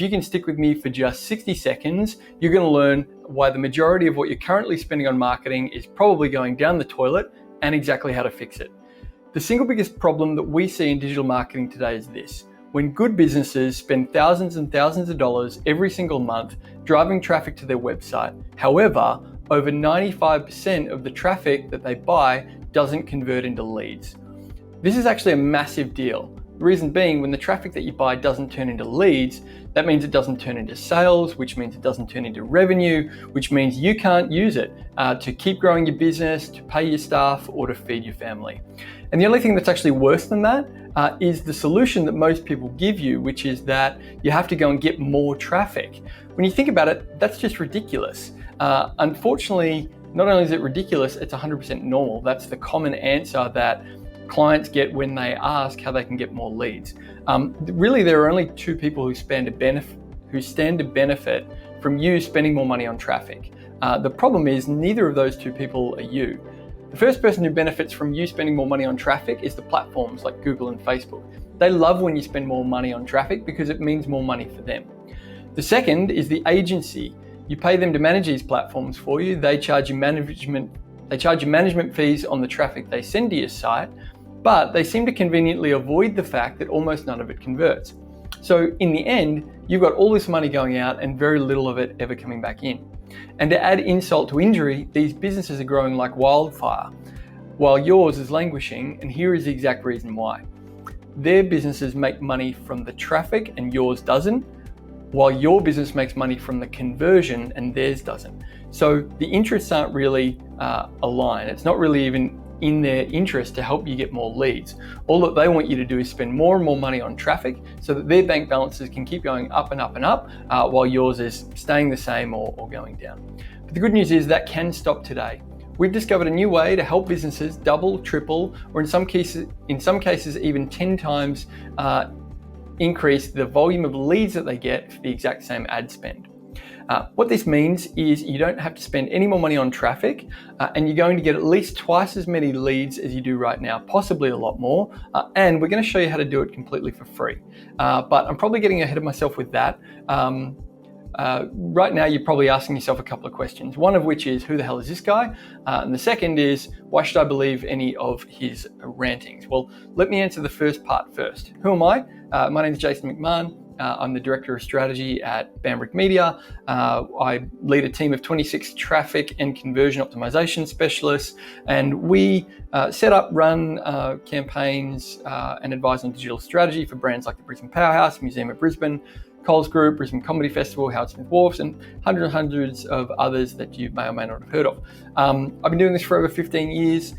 if you can stick with me for just 60 seconds, you're going to learn why the majority of what you're currently spending on marketing is probably going down the toilet and exactly how to fix it. The single biggest problem that we see in digital marketing today is this. When good businesses spend thousands and thousands of dollars every single month driving traffic to their website, however, over 95% of the traffic that they buy doesn't convert into leads. This is actually a massive deal. The reason being, when the traffic that you buy doesn't turn into leads, that means it doesn't turn into sales, which means it doesn't turn into revenue, which means you can't use it to keep growing your business, to pay your staff, or to feed your family. And the only thing that's actually worse than that is the solution that most people give you, which is that you have to go and get more traffic. When you think about it, that's just ridiculous. Unfortunately, not only is it ridiculous, it's 100% normal. That's the common answer that clients get when they ask how they can get more leads. Really, there are only two people who stand to benefit from you spending more money on traffic. The problem is neither of those two people are you. The first person who benefits from you spending more money on traffic is the platforms like Google and Facebook. They love when you spend more money on traffic because it means more money for them. The second is the agency. You pay them to manage these platforms for you. They charge you management fees on the traffic they send to your site, but they seem to conveniently avoid the fact that almost none of it converts. So in the end, you've got all this money going out and very little of it ever coming back in. And to add insult to injury, these businesses are growing like wildfire, while yours is languishing, and here is the exact reason why. Their businesses make money from the traffic and yours doesn't, while your business makes money from the conversion and theirs doesn't. So the interests aren't really aligned. It's not really even in their interest to help you get more leads. All that they want you to do is spend more and more money on traffic so that their bank balances can keep going up and up and up while yours is staying the same or going down. But the good news is that can stop today. We've discovered a new way to help businesses double, triple, or in some cases even 10 times increase the volume of leads that they get for the exact same ad spend. What this means is you don't have to spend any more money on traffic and you're going to get at least twice as many leads as you do right now, possibly a lot more. And we're going to show you how to do it completely for free. But I'm probably getting ahead of myself with that. Right now, you're probably asking yourself a couple of questions. One of which is, who the hell is this guy? And the second is, why should I believe any of his rantings? Well, let me answer the first part first. Who am I? My name is Jason McMahon. I'm the Director of Strategy at Bambrick Media. I lead a team of 26 traffic and conversion optimization specialists, and we set up, run campaigns and advise on digital strategy for brands like the Brisbane Powerhouse, Museum of Brisbane, Coles Group, Brisbane Comedy Festival, Howard Smith Wharfs, and hundreds of others that you may or may not have heard of. I've been doing this for over 15 years,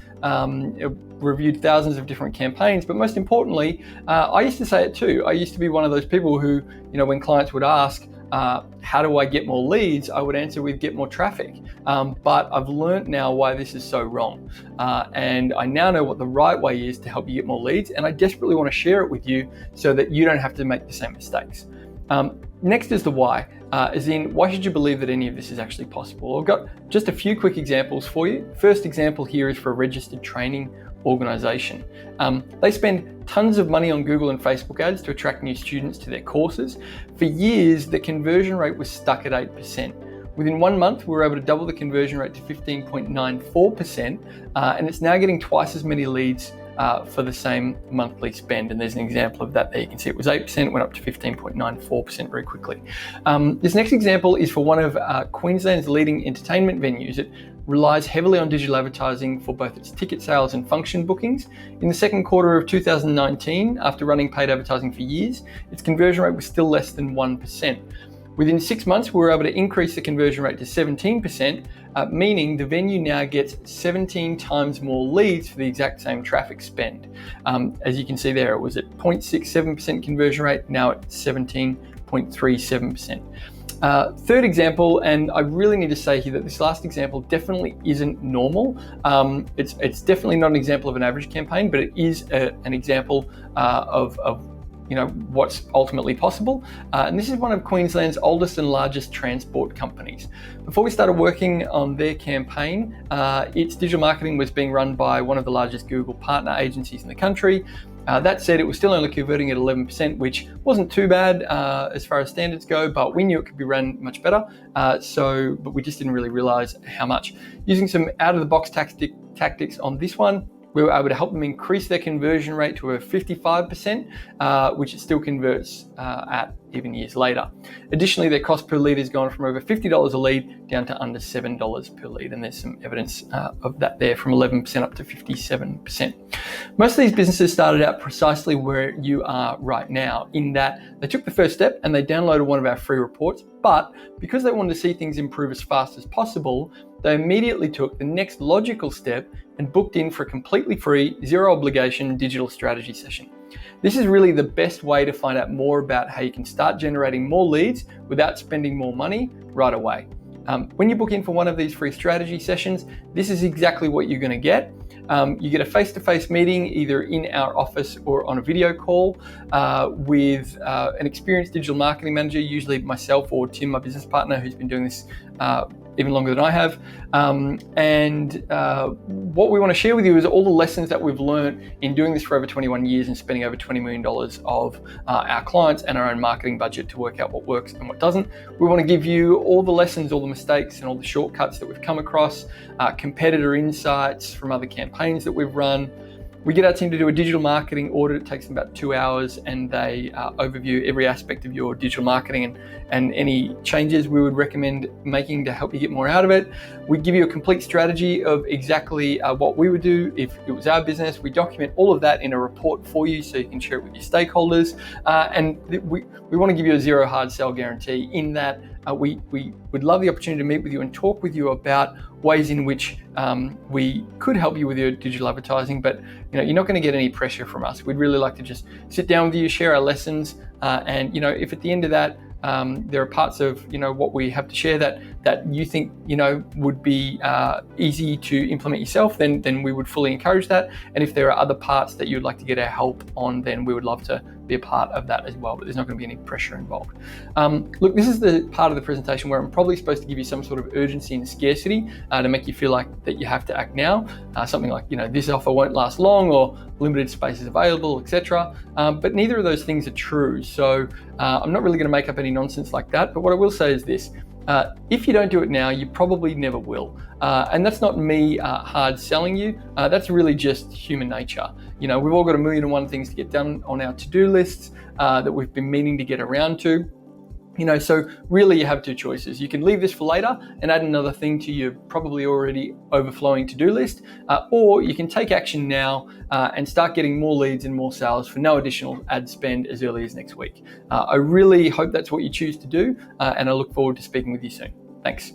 reviewed thousands of different campaigns, but most importantly, I used to say it too. I used to be one of those people who, when clients would ask, how do I get more leads? I would answer with get more traffic. But I've learned now why this is so wrong. And I now know what the right way is to help you get more leads. And I desperately want to share it with you so that you don't have to make the same mistakes. Next is the why, as in why should you believe that any of this is actually possible? I've got just a few quick examples for you. First example here is for a registered training organization. They spend tons of money on Google and Facebook ads to attract new students to their courses. For years, the conversion rate was stuck at 8%. Within 1 month, we were able to double the conversion rate to 15.94%, and it's now getting twice as many leads for the same monthly spend. And there's an example of that there. You can see it was 8%, went up to 15.94% very quickly. This next example is for one of Queensland's leading entertainment venues. It relies heavily on digital advertising for both its ticket sales and function bookings. In the second quarter of 2019, after running paid advertising for years, its conversion rate was still less than 1%. Within 6 months, we were able to increase the conversion rate to 17%, meaning the venue now gets 17 times more leads for the exact same traffic spend. As you can see there, it was at 0.67% conversion rate, now at 17.37%. Third example, and I really need to say here that this last example definitely isn't normal. It's definitely not an example of an average campaign, but it is an example of what's ultimately possible. And this is one of Queensland's oldest and largest transport companies. Before we started working on their campaign, its digital marketing was being run by one of the largest Google partner agencies in the country. That said, it was still only converting at 11%, which wasn't too bad as far as standards go, but we knew it could be run much better. But we just didn't really realize how much. Using some out-of-the-box tactics on this one, we were able to help them increase their conversion rate to a 55%, which it still converts at even years later. Additionally, their cost per lead has gone from over $50 a lead down to under $7 per lead, and there's some evidence of that there, from 11% up to 57%. Most of these businesses started out precisely where you are right now, in that they took the first step and they downloaded one of our free reports, but because they wanted to see things improve as fast as possible, they immediately took the next logical step and booked in for a completely free, zero obligation digital strategy session. This is really the best way to find out more about how you can start generating more leads without spending more money right away. When you book in for one of these free strategy sessions, this is exactly what you're going to get. You get a face-to-face meeting either in our office or on a video call with an experienced digital marketing manager, usually myself or Tim, my business partner, who's been doing this even longer than I have. What we want to share with you is all the lessons that we've learned in doing this for over 21 years and spending over $20 million of our clients and our own marketing budget to work out what works and what doesn't. We want to give you all the lessons, all the mistakes, and all the shortcuts that we've come across, competitor insights from other campaigns that we've run. We get our team to do a digital marketing audit. It takes them about 2 hours, and they overview every aspect of your digital marketing and any changes we would recommend making to help you get more out of it. We give you a complete strategy of exactly what we would do if it was our business. We document all of that in a report for you so you can share it with your stakeholders. We want to give you a zero hard sell guarantee, in that we would love the opportunity to meet with you and talk with you about ways in which we could help you with your digital advertising, but you're not going to get any pressure from us. We'd really like to just sit down with you, share our lessons, and if at the end of that there are parts of what we have to share that you think would be easy to implement yourself, then we would fully encourage that. And if there are other parts that you'd like to get our help on, then we would love to be a part of that as well, but there's not going to be any pressure involved. Look, this is the part of the presentation where I'm probably supposed to give you some sort of urgency and scarcity to make you feel like that you have to act now. Something like, this offer won't last long, or limited spaces available, etc. But neither of those things are true. So I'm not really going to make up any nonsense like that. But what I will say is this. If you don't do it now, you probably never will. And that's not me hard selling you. That's really just human nature. We've all got 1,000,001 things to get done on our to-do lists that we've been meaning to get around to. So really you have two choices. You can leave this for later and add another thing to your probably already overflowing to-do list, or you can take action now and start getting more leads and more sales for no additional ad spend as early as next week. I really hope that's what you choose to do, and I look forward to speaking with you soon. Thanks.